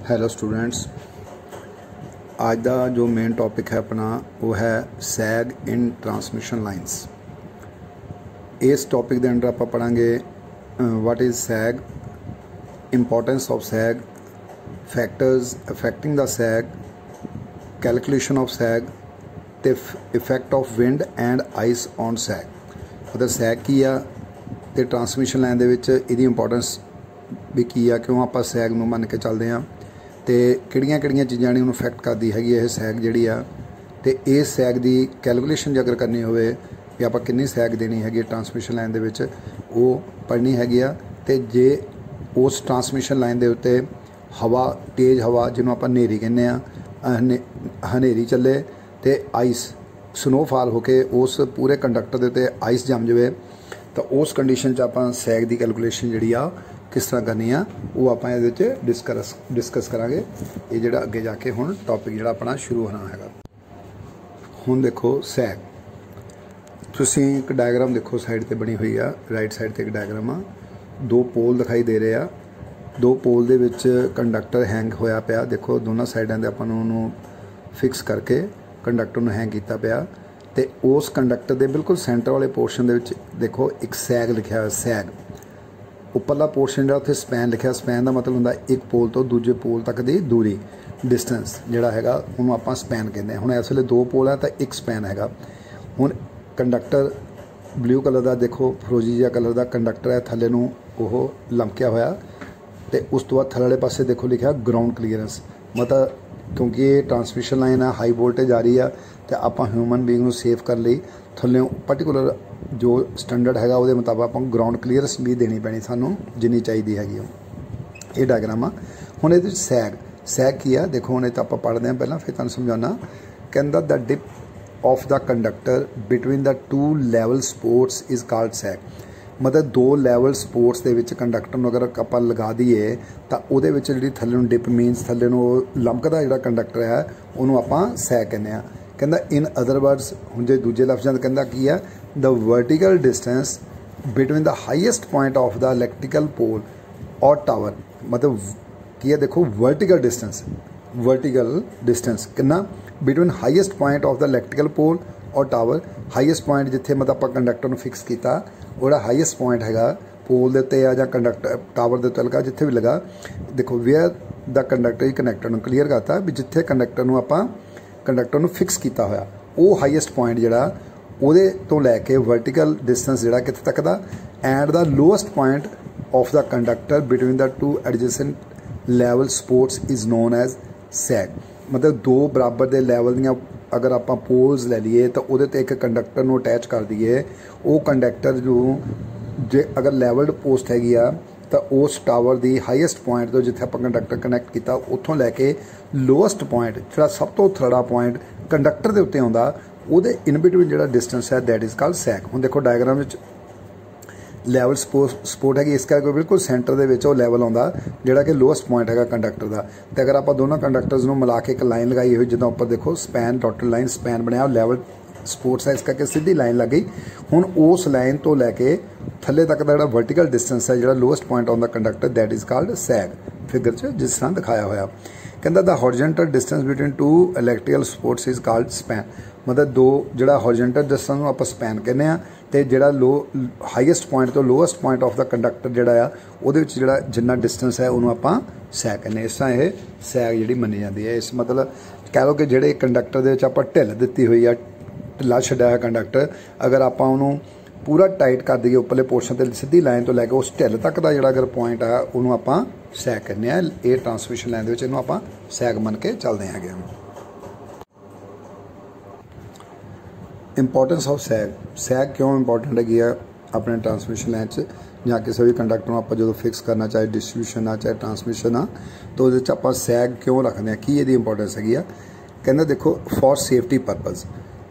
Hello students, आज का जो मेन टॉपिक है अपना वो है सैग इन ट्रांसमिशन लाइन्स। इस टॉपिक के अंदर आप पढ़ांगे what is sag, importance of sag, factors affecting the sag, calculation of sag ते effect of wind and ice on sag. मतलब सैग की आ ते ट्रांसमिशन लाइन दे विच इहदी इंपॉर्टेंस भी की आ, क्यों आप सैग नूं मन के चलते हैं तो किहड़ियां चीज़ां ने उन्होंने इफेक्ट करती हैगी यह सैग जी आ। तो इस सैग की कैलकुलेशन जो अगर करनी हो भी आप कितनी सैग देनी हैगी ट्रांसमिशन लाइन दे विच वो पढ़नी हैगी आ। तो जे उस ट्रांसमिशन लाइन के उत्ते हवा तेज़ हवा जिन्होंने आप हनेरी कहने हनेरी चले तो आइस स्नोफॉल होके उस पूरे कंडक्टर के उत्ते आइस जम जाए तो उस कंडीशन च आप सैग की कैलकुलेशन जी आ किस तरह करनी आ वो आप डिस्कस करांगे। ये जोड़ा अगे जाके हुण टॉपिक जोड़ा अपना शुरू होना है। हुण देखो सैग, तुसीं एक डायग्राम देखो साइड ते बनी हुई आ, राइट साइड ते एक डायग्राम आ, दो पोल दिखाई दे रहे आ, दो पोल दे विच कंडक्टर हैंग होया पिया। देखो दोनों साइडों ते आपां नूं फिक्स करके कंडक्टर नूं हैंग कीता पिया ते उस कंडक्टर दे बिल्कुल सेंटर वाले पोर्शन दे विच देखो एक सैग लिखिया है। सैग उपरला पोर्शन जो उत्थे स्पैन लिखा, स्पैन का मतलब होंदा एक पोल तो दूजे पोल तक की दूरी, डिस्टेंस जिहड़ा हैगा उहनूं आपां स्पैन कहते हैं। हुण इस वेले दो पोल है तो एक स्पैन हैगा। हुण कंडक्टर ब्लू कलर का देखो फरोजी जिहा कलर का कंडक्टर है, थल्ले नूं ओह लमकिया होया ते उस तो बाद थल्ले वाले पासे देखो लिखा ग्राउंड क्लीयरेंस। मतलब क्योंकि ये ट्रांसमिशन लाइन है, हाई वोल्टेज आ रही है तो आप ह्यूमन बीइंग नूं सेफ कर लई थल्ले पर्टिकुलर जो स्टैंडर्ड हैगा वो मुताबिक आप ग्राउंड क्लीयरेंस भी देनी पैनी सानू जिन्नी चाहिए हैगी। ये डायग्राम आ। हुण इहदे विच सैग की है देखो, हुण इह तां आपां पढ़दे हां, पहलां फिर तुहानूं समझाउणा। कहंदा the dip of the conductor between the two level supports is called sag. मतलब दो लैवल सपोर्ट्स के विच कंडक्टर नूं अगर आपां लगा दईए तो उहदे विच जिहड़ी थल्ले नूं डिप मीनस थल्ले नूं लमकदा जिहड़ा कंडक्टर है उहनूं आपां सैग कहंदे आ। कहंदा इन अदर वर्ड्स हुण जे दूजे लफ्ज़ां कहंदा की है the vertical distance between the highest point of the electrical pole और टावर। मतलब की है देखो वर्टिकल डिस्टेंस कितना between highest point of the electrical pole और टावर। हाईएस्ट पॉइंट जिथे मतलब आप कंडक्टर नूं फिक्स किया वो हाईएस्ट पॉइंट हैगा पोल दे उत्ते या कंडक्टर टावर दे उत्ते लगा जिथे भी लगा। देखो वेयर द कंडक्टर कनैक्टर नूं क्लीयर करता भी जिथे कंडक्टर नूं आपां कंडक्टर नूं फिक्स किया होया वो हाईएस्ट पॉइंट जिहड़ा ਉਹਦੇ ਤੋਂ ਲੈ ਕੇ वर्टिकल डिस्टेंस ਜਿਹੜਾ कित्थे तक ਦਾ and the lowest point of the conductor between the two adjacent level supports is known as sag. मतलब दो बराबर के लैवल दियां अगर आप पोल्स ले लीए तो वो एक कंडक्टर नूं अटैच कर दईए, वो कंडक्टर जो जे अगर लैवल्ड पोस्ट हैगी आ तो उस टावर की हाईएस्ट पॉइंट तो जिथे आप कंडक्टर कनैक्ट किया उत्थों लैके लोएस्ट पॉइंट जो सब तो थड़ा पॉइंट कंडक्टर के उत्ते आउंदा ਉਹਦੇ इन बिटवीन जो डिस्टेंस है दैट इज़ कॉल्ड सैग। हुण देखो डायग्राम लैवल सपोर्ट हैगी, इस करके बिल्कुल सेंटर के वो लैवल आता जोड़ा कि लोएस्ट पॉइंट है कंडक्टर का। तो अगर आप दोनों कंडक्टर्स को मिला के एक लाइन लगाई हुई जिदा उपर देखो स्पैन डॉटेड लाइन स्पैन बनया लैवल सपोर्ट्स है, इस करके सीधी लाइन लग गई। हुण उस लाइन तो लैके थले तक का जो वर्टिकल डिस्टेंस है जो lowest point on the conductor that is called sag. Figure च जिस तरह दिखाया होया कहता the horizontal distance between two electrical supports is called span. मतलब दो जो हॉरिजेंटल डिस्टेंस आप स्पैन कहने आ तो जोड़ा लो हाईएस्ट पॉइंट तो lowest point of the conductor जोड़ा वो जिन्ना डिस्टेंस है उन्होंने आप सैग कहने। इस तरह ये सैग जी मनी जाती है। इस मतलब कह लो कि जोड़े कंडक्टर के ढिल दी हुई है, ढिला छड्या है कंडक्टर, अगर आप पूरा टाइट कर दईए उपरले पोर्शन से सीधी लाइन तो लैके उस ढिल तक का जोड़ा अगर पॉइंट है उन्होंने आप सैग कहने। ये ट्रांसमिशन लाइन इनू आप सैग मन के चलते हैं। इंपॉर्टेंस ऑफ सैग क्यों इंपॉर्टेंट हैगी है अपने ट्रांसमिशन लाइन या किसी भी कंडक्टर में आप जो फिक्स करना चाहे डिस्ट्रीब्यूशन आ चाहे ट्रांसमिशन आ तो वो आप सैग क्यों रखते हैं, की इंपॉर्टेंस हैगी। कहते देखो for safety purpose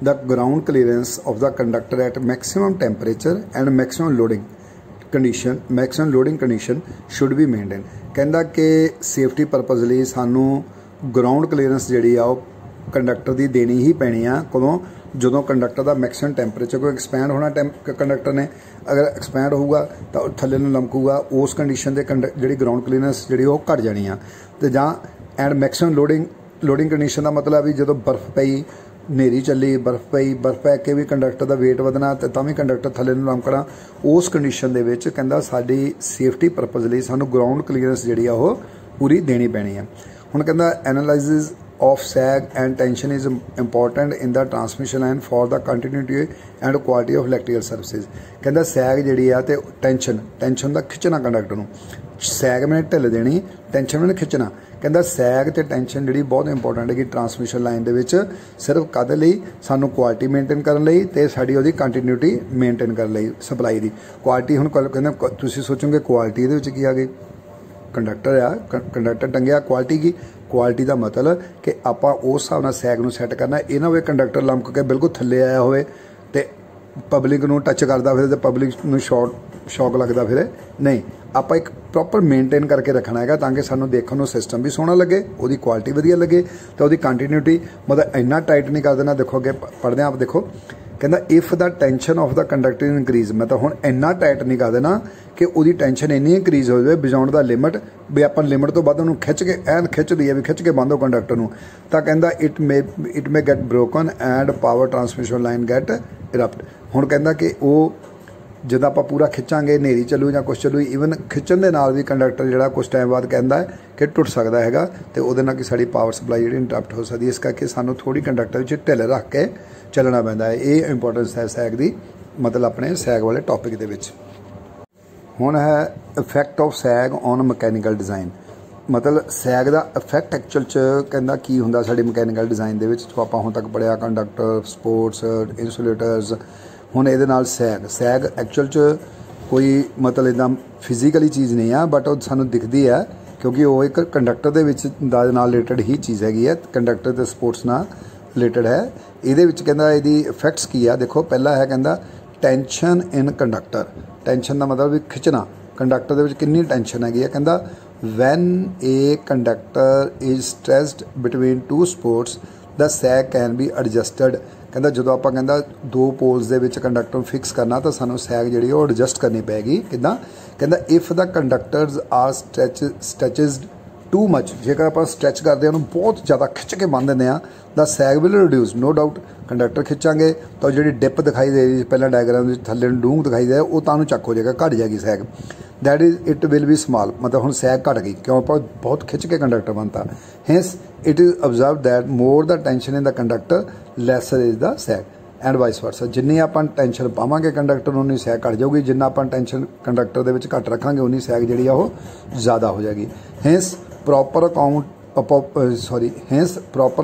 the ground clearance of the conductor at maximum temperature and maximum loading condition should be maintain. कहता कि सेफ्टी परपज़ लिए सानू ग्राउंड क्लीयरेंस जी कंडक्टर की देनी ही पैनी आ कदों जो कंडक्टर का मैक्सिमम टैंपरेचर कोई एक्सपैंड होना कंडक्टर ने अगर एक्सपैंड होगा तो थल्ले नूं लमकूगा उस कंडीशन से जी ग्राउंड क्लीयरेंस जी घट जानी आ। तो जां एंड मैक्सिमम लोडिंग कंडीशन का मतलब भी जो बर्फ पई हनेरी चली बर्फ पै के भी कंडक्टर का वेट वधना तो भी कंडक्टर थले लमकना उस कंडीशन के विच कहंदा साडी सेफ्टी परपज़ लई सानू ग्राउंड क्लीयरेंस जिहड़ी आ वो पूरी देनी पैनी है। हुण कहंदा analysis of sag and tension is important in the transmission line for the continuity and quality of electrical services। कहंदा सैग जिहड़ी आ ते टेंशन दा खिंचना कंडक्टर नूं सैग में ढिल देनी टेंशन में खिंचना कहंदा सैग ते टेंशन जिहड़ी बहुत इंपॉर्टेंट है कि ट्रांसमिशन लाइन दे विच सिर्फ काहदे लई सानू क्वालिटी मेनटेन करन लई ते साडी ओहदी कंटीन्यूटी मेनटेन करन लई सप्लाई दी क्वालिटी। हुण कहंदे तुसीं सोचोगे क्वालिटी इहदे विच की आ गई कंडक्टर आ कंडक्टर टंगिया क्वालिटी का मतलब कि आपां उस हिसाब नाल सैग नूं सैट करना ये ना होवे कंडक्टर लमक के बिल्कुल थल्ले आया होवे ते पब्लिक नूं टच करदा फिरे ते पब्लिक नूं शॉक लगदा फिरे नहीं आपां एक प्रॉपर मेनटेन करके रखना है ताकि सानूं देखण नूं सिस्टम भी सोहना लगे उहदी क्वालिटी वधिया लगे तो उहदी कंटीन्यूटी मतलब इन्ना टाइट नहीं कर देना। देखो अगे पढ़दे आप देखो कहंदा if the tension of the conductor increase मतलब हुण इन्ना टाइट नहीं कर देना कि उहदी टेंशन इन्नी इंक्रीज हो जाए बियॉन्ड द लिमिट भी आपां लिमिट तो वध उहनूं खिच के एन खिच दईए भी खिच के बंद हो कंडक्टर नूं तां कहंदा it may get broken and power transmission line get erupt. हुण कहंदा कि वो जदों आपां पूरा खिचांगे हनेरी चलू जां कुछ चलू ईवन खिचण दे नाल भी कंडक्टर जिहड़ा कुछ टाइम बाद कहंदा है कि टुट सकदा हैगा ते उहदे नाल कि साडी पावर सप्लाई जिहड़ी इंटरप्ट हो सकदी है। इस करके सानूं थोड़ी कंडक्टर विच ढिल रख के चलना पैंदा है। ये इंपॉर्टेंस है सैग दी मतलब अपने सैग वाले टॉपिक दे विच। हुण है effect of sag on mechanical design मतलब सैग का इफैक्ट एक्चुअल च कहंदा की हुंदा साडी मकैनिकल डिज़ाइन दे विच जो आपां हुण तक पढ़िया कंडक्टर स्पोर्ट्स इंसुलेटर्स हुण इहदे नाल सैग एक्चुअल च कोई मतलब इदां फिजिकली चीज़ नहीं है बट वो सानूं दिखदी है क्योंकि वो एक कंडक्टर दे विच नाल रिलेटेड ही चीज़ हैगी है कंडक्टर ते स्पोर्ट्स नाल रिलेटेड है। इहदे विच कहंदा इहदी इफैक्ट्स की है देखो पहला है कहंदा टेंशन इन कंडक्टर टेंशन का मतलब भी खिंचना कंडक्टर दे विच कितनी टेंशन हैगी है कहंदा when a conductor is stressed between two supports the sag can be adjusted कहंदा जो आपां कहंदा दो पोल्स दे विच कंडक्टर फिक्स करना तो सानूं सैग जिहड़ी वो एडजस्ट करनी पैगी किदां कहंदा if the conductors are stretched too much जेकर आप स्ट्रैच करते हैं बहुत ज़्यादा खिंच के बन दें the sag will reduce no doubt conductor खिंचांगे तो जी डिप दिखाई दे रही पहला डायग्राम थले डूंग दिखाई दे वो तुहानूं चक हो जाएगा घट जाएगी sag that is it will be small मतलब हुण सैग घट गई क्यों आप बहुत खिंच के कंडक्टर बनता hence it is observe that more the tension in the conductor lesser is the sag and vice versa जिन्नी आप टेंशन पावांगे कंडक्टर उन्नी सैग घट जाऊगी जिन्ना आप टेंशन कंडक्टर दे विच घट रखांगे उन्नी सैग जिहड़ी आ वो ज़्यादा हो जाएगी। Hence proper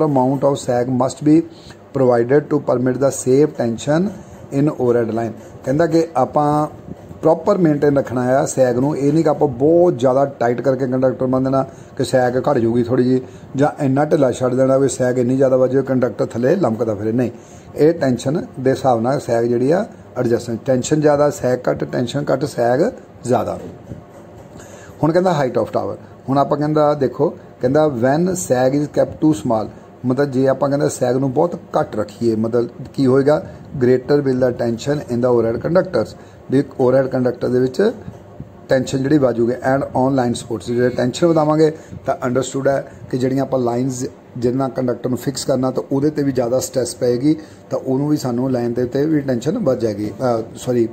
amount of sag must be provided to permit the safe tension in overhead line कहंदा कि आपां प्रॉपर मेनटेन रखना है सैग नूं ये नहीं कि आप बहुत ज़्यादा टाइट करके कंडक्टर बन देना कि सैग घट जूगी थोड़ी जी जां इन्ना ढिला छड्ड देना भी सैग इन्नी ज़्यादा वजे कंडक्टर थले लमकदा फिरे नहीं ये टेंशन दे हिसाब नाल सैग जिहड़ी आ एडजस्टमेंट टेंशन ज़्यादा सैग घट टेंशन घट सैग ज़्यादा। हुण कहंदा हाइट ऑफ टावर हुण आपां कहंदा देखो कहंदा when sag is kept too small मतलब जे आपां कहंदा सैग नूं बहुत घट रखीए मतलब की होएगा greater will the tension in the overhead conductors भी ओवरहेड कंडक्टर दे विच टेंशन जिहड़ी वाजूगी एंड ऑन लाइन सपोर्ट्स जे टेंशन वधावांगे तो अंडरस्टूड है कि जिहड़ियां आपां लाइनस जिन्ना कंडक्टर नूं फिक्स करना तो उहदे ते भी ज़्यादा स्ट्रैस पेगी तो उहनूं भी सानूं लाइन दे उत्ते भी टेंशन वध जाएगी सॉरी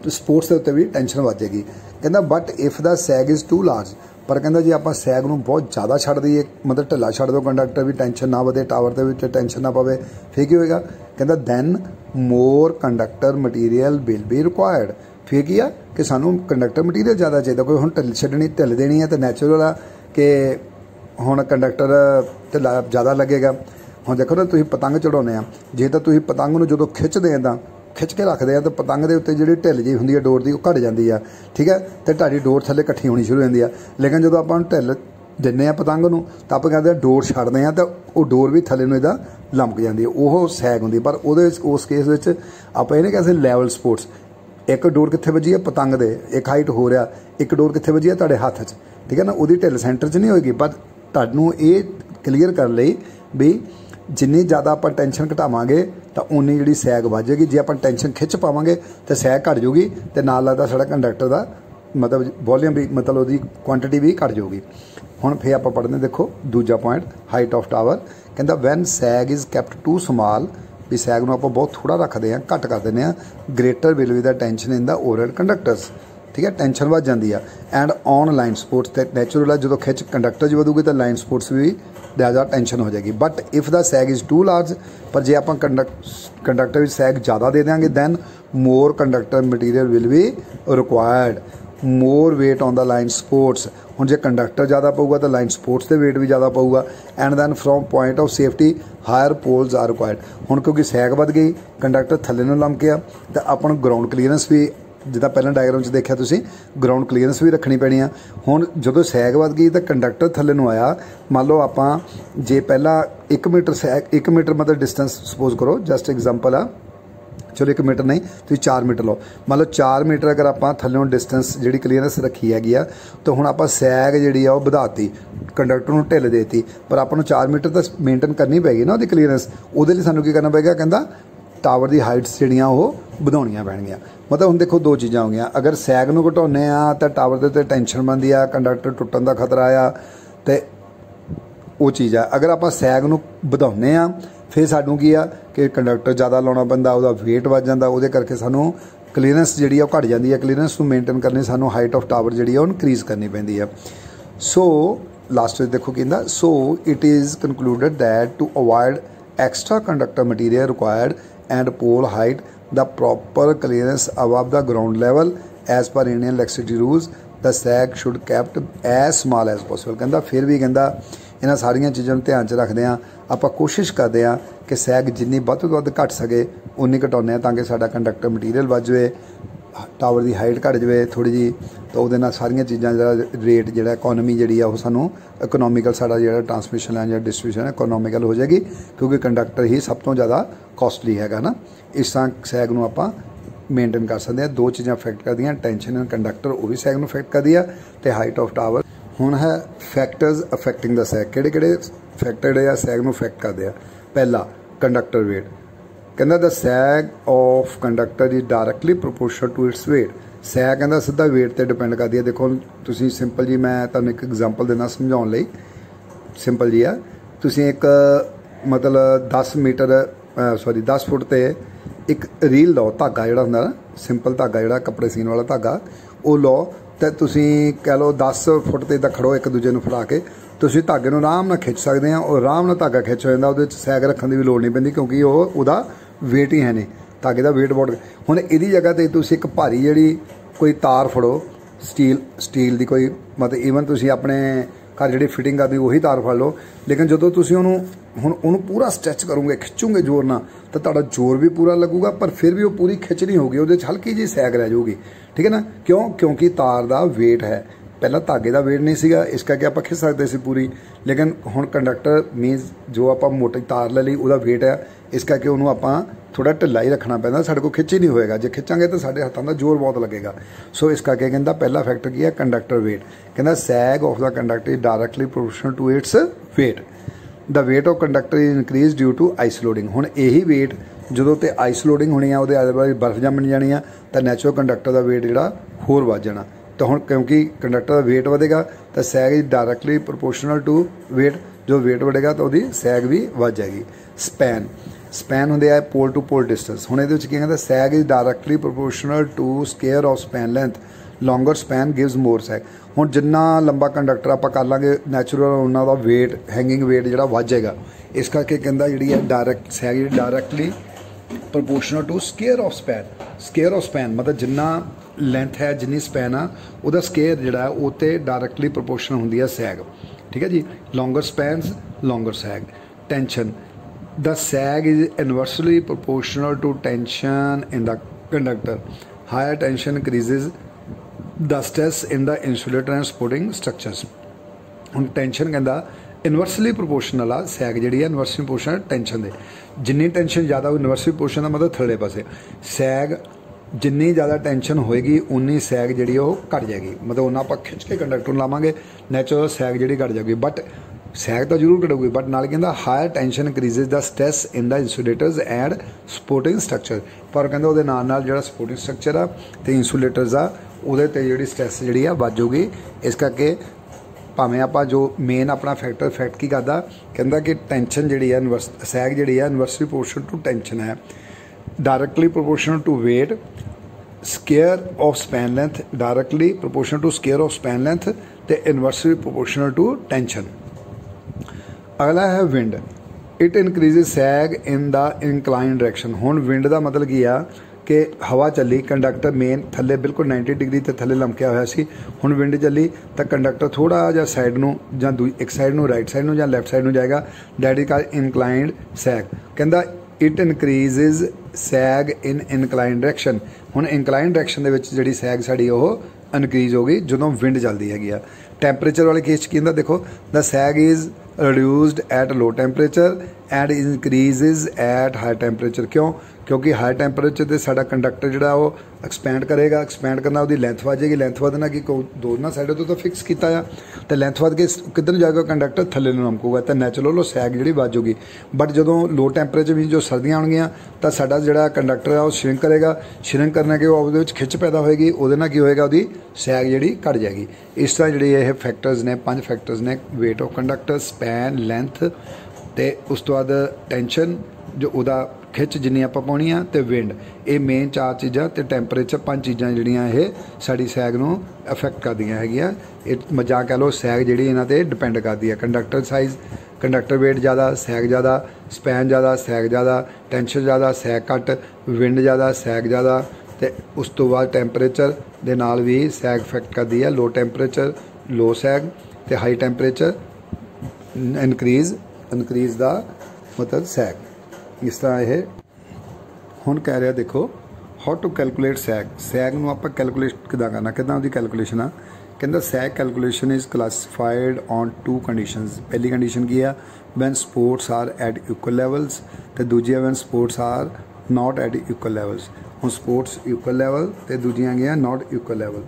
स्पोर्ट्स के उत्ते भी टेंशन वध जाएगी कहंदा but if the sag is too large पर कहंदा जे आपां सैग नूं बहुत ज़्यादा छड्ड दईए मतलब ढिला छड्ड दो कंडक्टर भी टेंशन ना वधे टावर दे विच टेंशन ना पवे फिर की होएगा कहंदा then more conductor material will be required फिर की है कि सानूं कंडक्टर मटीरियल ज़्यादा चाहिए कोई हुण ढिल छड्डनी ढिल देनी है तो नैचुरल आ कि हुण कंडक्टर ढिला ज़्यादा लगेगा। हुण देखो ना तुसीं पतंग चढ़ाउने आ जे तां तुसीं पतंग नूं जदों खिच्चदे आ तां खिच के रखते हैं तो पतंग के उत्ते जी ढिल जी होंगी है डोर की घट जाती है ठीक है तो ढाडी डोर थले इकट्ठी होनी शुरू हो जाती है लेकिन जो आप ढिल दिन्ने पतंग नूं तो आप कहते हैं डोर छड्डते हैं तो वो डोर भी थले नूं इहदा लमक जाती है वो सैग होंगी पर उस केस में आप ये नहीं कह सकते लैवल स्पोर्ट्स एक डोर कित्थे वजी है पतंग दे एक हाइट हो रहा एक डोर कित्थे वजी है तुहाडे हत्थ 'च ठीक है ना वो ढिल सेंटर 'च नहीं होएगी पर तुहानूं ये क्लीयर कर लई भी जिन्नी ज़्यादा आप टेंशन घटावांगे तो उन्नी जी सैग वजेगी जे आप टेंशन खिंच पावांगे तो सैग घट जूगी तो नाल लगता साढ़ा कंडक्टर का मतलब वॉल्यूम भी मतलब उसकी क्वांटिटी भी घट जाऊगी। हुण फिर आप पढ़ते देखो दूजा पॉइंट हाइट ऑफ टावर कहता when sag is kept too small भी सैग नूं आपां बहुत थोड़ा रखते हैं घट कर दें greater will be the tension in the overhead conductors. ठीक है टेंशन वध जाती है एंड ऑन लाइन सपोर्ट्स तो नैचुरल है जो खिच कंडक्टर च वधूगी तो लाइन सपोर्ट्स भी ज़्यादा टेंशन हो जाएगी। But if the sag is too large पर जे आप कंडक्टर में सैग ज़्यादा दे देंगे then more conductor material will be required more weight on the line supports. हुण जे कंडक्टर ज़्यादा पऊगा तो लाइन सपोर्ट्स से वेट भी ज़्यादा पऊगा and then from point of safety higher poles are required. हुण क्योंकि सैग वध गई कंडक्टर थल्ले नूं लंम गया तो अपन ग्राउंड क्लीयरेंस भी जिदा पहले डायग्राम च देखा तुसीं ग्राउंड क्लीयरेंस भी रखनी पैनी आ। हुण जदों सैग वध गई तो कंडक्टर थल्ले नूं आया मान लो आपां जे पहला 1 मीटर सैग 1 मीटर मतलब डिस्टेंस सपोज करो जस्ट एग्जांपल आ चलो 1 मीटर नहीं तुसीं 4 मीटर लो मान लो 4 मीटर अगर आपां थल्लों डिस्टेंस जिहड़ी क्लीयरेंस रखी हैगी आ तो हुण आपां सैग जिहड़ी आ वो वधाती कंडक्टर नूं ढिल देती पर आपां नूं 4 मीटर तो मेनटेन करनी पैगी ना उहदी क्लीयरेंस। उहदे लई सानूं की करना पेगा कहंदा टावर की हाइट्स जिहड़ियां वो ਵਧਾਉਣੀਆਂ ਪੈਣਗੀਆਂ। मतलब हुण देखो दो चीज़ां हो गई अगर सैग नूं घटाउने आ तो टावर दे उत्ते टेंशन बनती आ कंडक्टर टुटण का खतरा आ तो वो चीज़ है। अगर आप सैग नूं ਵਧਾउने आ फिर सानूं की आ कि कंडक्टर ज़्यादा लाउणा पैंदा उहदा वेट वध जांदा उहदे करके सानूं क्लीयरेंस जिहड़ी आ घट जांदी है। क्लीयरेंस नूं मेनटेन करने सानूं हाइट ऑफ टावर जिहड़ी आ इनक्रीज करनी पैंदी है। सो लास्ट में देखो कहंदा so it is concluded that to avoid extra conductor material required and pole height the proper clearance above the ground level as per Indian electricity rules the sag should kept as small as possible। कहंदा फिर भी कहंदा इन्हां सारियां चीज़ां नूं ध्यान च रखदे आ आपां कोशिश करदे आ कि सैग जिन्नी वध तो वध घट सके उन्नी घटाउने तां कि साडा कंडक्टर मटीरियल वध जाए टावर की हाइट घट जाए थोड़ी जी तो उहदे नाल सारियां चीज़ां दा रेट जिहड़ा इकोनॉमी जिहड़ी आ वो सानूं इकोनॉमिकल साडा जिहड़ा ट्रांसमिशन लाइन या डिस्ट्रीब्यूशन इकोनॉमिकल हो जाएगी क्योंकि कंडक्टर ही सब तो ज़्यादा कॉस्टली हैगा ना। इस तरह सैग नूं आपां मेनटेन कर सकते हैं। दो चीज़ां अफेक्ट करदियां टेंशन एंड कंडक्टर वो भी सैग नूं अफेक्ट करदी है तो हाइट ऑफ टावर। हुण है फैक्टर्स अफेक्टिंग द सैग किहड़े किहड़े फैक्टर जिहड़े आ सैग नूं अफेक्ट करदे आ। पहला कंडक्टर वेट कहंदा the sag of conductor is directly proportional to its weight. Sag कहंदा सीधा वेट ते डिपेंड करदी है। देखो तुसीं सिंपल जी मैं तुहानूं एक एग्जांपल देना समझाउण लई सिंपल जी आ तुसीं एक मतलब 10 मीटर सॉरी 10 फुट ते एक रील लो धागा जिहड़ा हुंदा ना सिंपल धागा जिहड़ा कपड़े सीन वाला धागा वो लो तो तुसीं कह लो 10 फुट ते इदां खड़ो एक दूजे नूं फड़ा के तुसीं धागे नूं आराम नाल खिच सकदे आ और आराम नाल धागा खिच हो जांदा उहदे च सैग रखण दी भी लोड़ नहीं पैंदी क्योंकि उहदा वेट ही है नहीं धागे का वेट बहुत। हुण इहदी जगह ते तुसीं एक भारी जिहड़ी कोई तार फड़ो स्टील की कोई मतलब ईवन तुसीं अपने घर जिहड़ी फिटिंग करदी उही तार फड़ लो लेकिन जदों तुसीं उहनूं पूरा स्ट्रैच करोगे खिचोगे जोर ना तो तुहाडा जोर भी पूरा लगूगा पर फिर भी वो पूरी खिच नहीं होगी उहदे च हल्की जी सैग रह जाऊगी। ठीक है ना क्यों क्योंकि तार का वेट है पहला धागे का वेट नहीं सीगा इस करके आप खिच सकते सी पूरी लेकिन हुण कंडक्टर मीनस जो आप मोटी तार ले ली उहदा वेट है इस करके उहनूं आपां थोड़ा ढिला ही रखना पैंदा साडे कोल खिच ही नहीं होएगा जे खिचांगे तो साडे हत्थां दा जोर बहुत लगेगा। सो इस करके कहंदा पहला फैक्टर की है कंडक्टर वेट कहंदा sag of the conductor is directly proportional to its weight the weight of conductor is increase due to ice loading. हुण यही वेट जदों ते आइस लोडिंग होनी है उहदे आले दुआले बर्फ जम्म जानी है तो नैचुरल कंडक्टर का वेट जिहड़ा होर वध जाना तो हुण क्योंकि कंडक्टर का वेट वधेगा तो sag is directly proportional to weight जो वेट बढ़ेगा तो उसकी सैग भी वध जाएगी। स्पैन होंगे है पोल टू पोल डिस्टेंस। हुण इहदे विच की कहंदा sag is directly proportional to square of span length longer span gives more sag. हुण जिन्ना लंबा कंडक्टर आप कर लांगे नैचुरल उन्हां दा वेट हैंगिंग वेट जिहड़ा वध जाएगा इस करके कहंदा जिहड़ी है direct sag directly proportional to square of span मतलब जिन्ना लेंथ है जिन्नी स्पैन आ उहदा स्केयर जिहड़ा वो ते डायरैक्टली प्रोपोर्शनल हुंदी है सैग। ठीक है जी longer spans longer sag. Tension the sag is inversely proportional to tension in the conductor higher tension increases the stress in the insulator and supporting structures. हुण tension कहंदा इनवर्सली प्रोपोर्शनल आ sag जिहड़ी है inversely proportional tension दे जिन्नी tension ज़्यादा inversely proportion का मतलब थल्ले पासे सैग जिन्नी ज़्यादा टेंशन होएगी उन्नी सैग जिहड़ी वो घट जाएगी मतलब उन्ना आप खिंच के कंडक्टर लावांगे नैचुरल सैग जिहड़ी घट जाएगी बट सैग तो जरूर घटूगी बट नाल कहंदा higher tension increases the stress in the insulators and supporting structure पर कहंदा उहदे नाल नाल जिहड़ा सपोर्टिंग स्ट्रक्चर आ ते इंसुलेटर्स आ ਉਹਦੇ ਤੇ ਜਿਹੜੀ ਸਟ੍ਰੈਸ ਜਿਹੜੀ ਆ ਵੱਧ ਜਾਊਗੀ। ਇਸ ਕਰਕੇ ਭਾਵੇਂ ਆਪਾਂ ਜੋ ਮੇਨ ਆਪਣਾ ਫੈਕਟਰ ਇਫੈਕਟ ਕੀ ਕਰਦਾ, ਕਹਿੰਦਾ ਕਿ ਟੈਂਸ਼ਨ ਜਿਹੜੀ ਆ ਸੈਗ ਜਿਹੜੀ ਆ ਇਨਵਰਸਲੀ ਪ੍ਰੋਪੋਰਸ਼ਨਲ ਟੂ ਟੈਂਸ਼ਨ ਹੈ, directly proportional to weight, square of span length directly proportional to square of span length ते इनवर्सली प्रोपोर्शनल टू टेंशन। अगला है wind, it increases sag in the incline direction. हुण wind का मतलब की आ कि हवा चली, कंडक्टर मेन थले बिल्कुल 90 डिग्री ते थले लमकिया होया सी, हुण विंड चली तो कंडक्टर थोड़ा जा साइड नूं जां एक साइड नूं राइट साइड नूं जां लैफ्ट साइड नूं जाएगा, that is called inclined sag. कहंदा it increases sag in incline direction. हुण इनकलाइन डायरेक्शन दे विच जिहड़ी सैग साडी ओह इनक्रीज हो गई जदों विंड चलदी हैगी आ। टैंपरेचर वाले केस की देखो, the sag is reduced at low temperature and increases at high temperature. क्यों? क्योंकि हाई टैंपरेचर से साडा कंडक्टर जिहड़ा वो एक्सपैंड करेगा, एक्सपैंड करना उसकी लेंथ वध जाएगी, लेंथ वधना कि दोनों साइडों तो फिक्स किया आ, तो लेंथ वध के किधर जाएगा कंडक्टर थले लमकूगा, तो नैचुरल सैग जी वध जाऊगी। बट जो लो टैंपरेचर भी जो सर्दियाँ आउणगियां तो साडा जिहड़ा कंडक्टर है वो श्रिंक करेगा, श्रिंक करने के वो खिच पैदा होएगी, उहदे नाल की होएगा उसकी सैग जिहड़ी घट जाएगी। इस तरह जिहड़े ये फैक्टर्स ने 5 फैक्टर्स ने, wait of conductor, span, length ते उस तो बाद टेंशन जो उहदा खिच जिन्नी आपां पाउणी आ ते विंड, ये मेन 4 चीज़ां ते टैंपरेचर 5 चीज़ां जिहड़ियां ये साडी सैग नूं अफैक्ट करदियां हैगियां। ये मजाक कह लो सैग जिहड़ी इन्हां ते डिपेंड करदी है। कंडक्टर साइज़, कंडक्टर वेट ज़्यादा, सैग ज़्यादा, स्पैन ज़्यादा, सैग ज़्यादा, टेंशन ज़्यादा, सैग घट, विंड ज़्यादा, सैग ज़्यादा, ते उस तो बाद टैंपरेचर दे नाल भी सैग अफैक्ट करदी है। लो टैंपरेचर लो सैग ते हाई टैंपरेचर इनक्रीज दा मतलब सैग। इस तरह ये हुण कह रहा देखो, हाउ टू कैलकुलेट सैग। सैग नूं आपां कैलकुलेट किदां करना, किदां उहदी कैलकुलेशन आ। कहंदा sag calculation is classified on 2 conditions. पहली कंडीशन की है when supports are at equal levels, तो दूजी है when supports are not at equal levels. हुण स्पोर्ट्स इक्वल लैवल तो दूजियां गईयां नॉट इक्वल लैवल।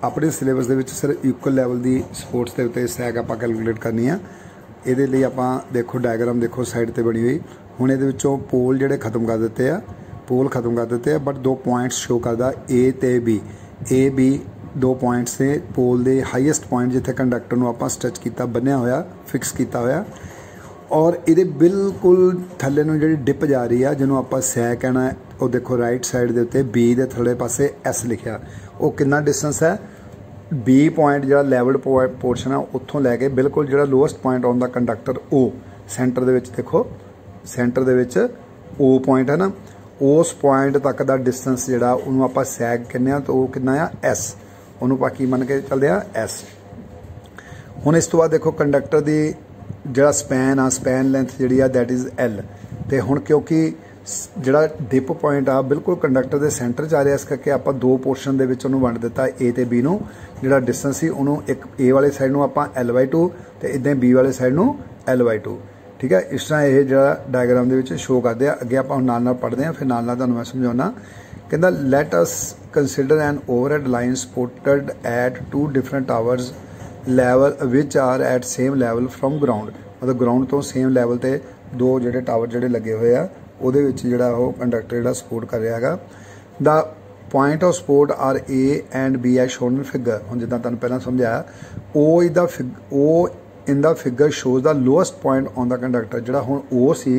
अपने सिलेबस दे विच सिर्फ इक्वल लैवल की स्पोर्ट्स के उत्ते सैग आपां कैलकुलेट करनी आ। ये लिए आपां देखो डायग्राम देखो साइड पर बनी हुई। हुण इहदे विचों पोल जिहड़े खत्म कर दिते आ, पोल खत्म कर दिते आ, बट 2 पॉइंट्स शो करदा ए ते बी। ए बी 2 पॉइंट्स ने पोल दे हाईएस्ट पॉइंट जिथे कंडक्टर नूं आपां स्टिच कीता, बन्निया होया, फिक्स किया होया, और ये बिल्कुल थले नूं जिहड़ी डिप जा रही है जिन्हों आपां सैग कहना है, वो देखो राइट साइड के उत्ते बी दे थल्ले पासे एस लिखिया। वो कितना डिस्टेंस है? बी पॉइंट जो लैवल्ड पोर्शन है उत्थों लैके बिल्कुल जो लोएस्ट पॉइंट आउंदा कंडक्टर ओ सेंटर दे विच देखो, सेंटर दे विच ओ पॉइंट है ना, उस पॉइंट तक का डिस्टेंस जिहड़ा उहनूं आपां सैग कहने आ, तो वो कितना आ एस, उहनूं आपां की मन के चलदे आ एस। हुण इस तो बाद देखो कंडक्टर दी जिहड़ा स्पैन आ, स्पैन लेंथ जिहड़ी आ दैट इज़ एल। तो हुण क्योंकि जिहड़ा डिप पॉइंट आ बिल्कुल कंडक्टर के सेंटर च आ रहा, इस करके आपां 2 पोर्शन दे विच उहनूं वंड दिता ए ते बी नूं। जिहड़ा डिस्टेंस सी उहनूं एक ए वाले साइड नूं आपां L/2 ते इदां बी वाले साइड नूं L/2। ठीक है, इस तरह ये जो डायग्राम के शो करते हैं। अगे आप नाल पढ़ते हैं, फिर नाल तुहानूं मैं समझाउणा। कहंदा let us consider an overhead line supported at 2 different towers level which are at same level from ground. मतलब ग्राउंड तो सेम लैवल ते 2 जिहड़े टावर जिहड़े लगे हुए आ, उहदे विच जिहड़ा वो कंडक्टर जिहड़ा सपोर्ट कर रहा है। The point of support are A and B as shown in figure. हुण जिद्दां तुहानूं पहलां समझाया, O is the in the figure shows the lowest point on the conductor. जिहड़ा हुण O see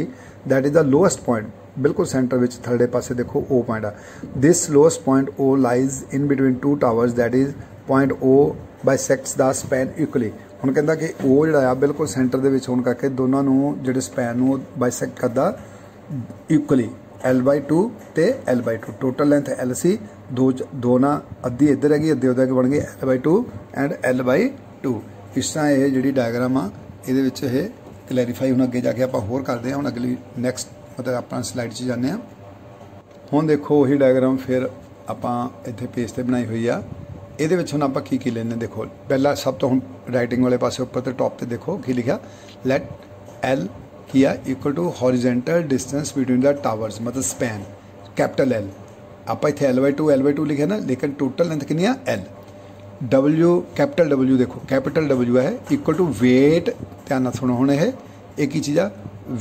that is the lowest point, बिल्कुल centre विच थर्डे पासे देखो ओ पॉइंट आ। This lowest point O lies in between 2 towers that is point O bisects the span equally. हुण कहंदा कि ओ जिहड़ा आ बिल्कुल सेंटर दे विच होण करके दोनों नूं जिहड़े स्पैन नूं बाइसेक्ट करदा इक्वली, L/2 ते L/2। टोटल लेंथ L सी, दो ना अद्धी इधर हैगी, अद्धी उधर बन गई L/2 एंड L/2। इस तरह ये जी डायग्राम आ ये क्लैरीफाई हम अगे जाके आप होर करते हैं। हम अगली नैक्सट मतलब अपना स्लाइड च जाने। हुण देखो वही डायग्राम फिर आप इत्थे पेज पर बनाई हुई आ। ये हम आप की लेने देखो, पहला सब तो हम राइटिंग वाले पासे उपर तो टॉप पर देखो की लिखा, लैट एल की आ equal to horizontal distance between the towers, मतलब स्पैन कैपिटल एल। आप इतने L/2 लिखे ना, लेकिन टोटल लेंथ कितनी L। W कैपिटल W देखो, कैपिटल W है इक्वल टू वेट, ध्यान सुनो हुण ये एक ही चीज़ आ,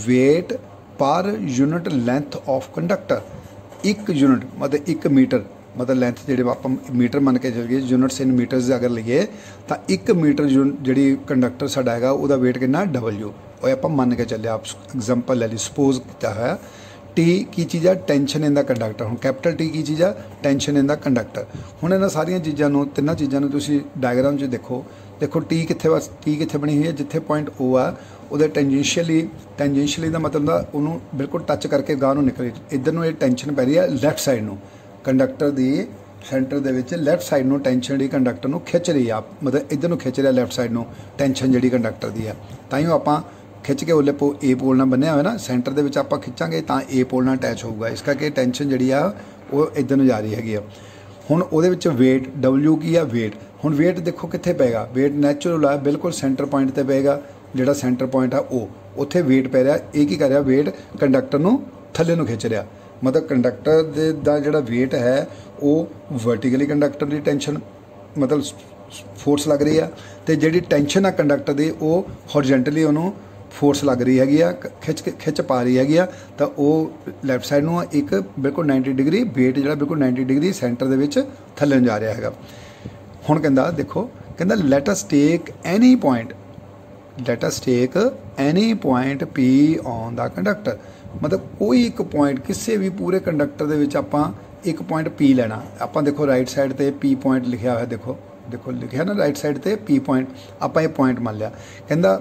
weight per unit length of conductor. 1 unit मतलब 1 मीटर मतलब लेंथ जिहड़े आपां मीटर मन के चलिए यूनिट्स इन मीटर्स अगर लईए तो 1 मीटर जिहड़ी कंडक्टर साडा हैगा उहदा वेट कितना W ਉਹ ਆਪਾਂ ਮੰਨ ਕੇ ਚੱਲਿਆ। आप एग्जाम्पल ले ली सपोज किया है टी की चीज़ है टेंशन इन द कंडक्टर। हुण कैपिटल टी की चीज़ है टेंशन इन द कंडक्टर। हुण इन्हां सारियां चीज़ां नूं तिन्नां चीज़ां नूं तुसीं डायग्राम 'च देखो टी कित्थे बनी हुई है जिथे पॉइंट O आ ਉਹਦੇ टेंजेंशियली ਦਾ मतलब ਦਾ ਉਹਨੂੰ बिल्कुल टच करके गांह ਨੂੰ निकले इधर ਨੂੰ ਇਹ टेंशन पै रही है लैफ्ट साइड ਨੂੰ कंडक्टर ਦੀ सेंटर ਦੇ ਵਿੱਚ लैफ्ट साइड ਨੂੰ टेंशन ਜਿਹੜੀ कंडक्टर ਨੂੰ खिंच रही आ मतलब इधर ਨੂੰ खिंच रहा लैफ्ट साइड ਨੂੰ टेंशन ਜਿਹੜੀ कंडक्टर ਦੀ है ताइयों ਆਪਾਂ खिंच के उल्ले ए पोल नाल बन्निया हुआ ना सेंटर दे विच आपां खिंचांगे तां ए पोल नाल अटैच होऊगा इस करके टेंशन जिहड़ी आ वो इधर नूं जा रही हैगी आ। हुण उहदे विच वेट W की आ वेट। हुण वेट देखो कित्थे पेगा वेट नैचुरल आ बिल्कुल सेंटर पॉइंट ते पेगा जिहड़ा सेंटर पॉइंट आ ओ उत्थे वेट पै रिहा ये की कर रिहा वेट कंडक्टर नूं थल्ले नूं खिंच रिहा मतलब कंडक्टर दे दा जिहड़ा वेट है वो वर्टिकली कंडक्टर दी टेंशन मतलब फोर्स लग रही है तो जिहड़ी टेंशन आ कंडक्टर दी वो हॉरिजेंटली उहनूं फोर्स लग रही हैगी आ खिच पा रही हैगी आ तो वो लैफ्ट साइड नूं एक बिल्कुल 90 डिग्री वेट जिहड़ा बिल्कुल 90 डिग्री सेंटर दे विच थल्ले जा रहा हैगा। हुण कहंदा देखो कहंदा let us take any point P on the conductor मतलब कोई एक पॉइंट किसी भी पूरे कंडक्टर दे विच आपां एक पॉइंट P लेना। आपां देखो राइट साइड ते P पॉइंट लिखिया होया देखो लिखिया ना राइट साइड ते P पॉइंट आपां ये पॉइंट मान लिया कहंदा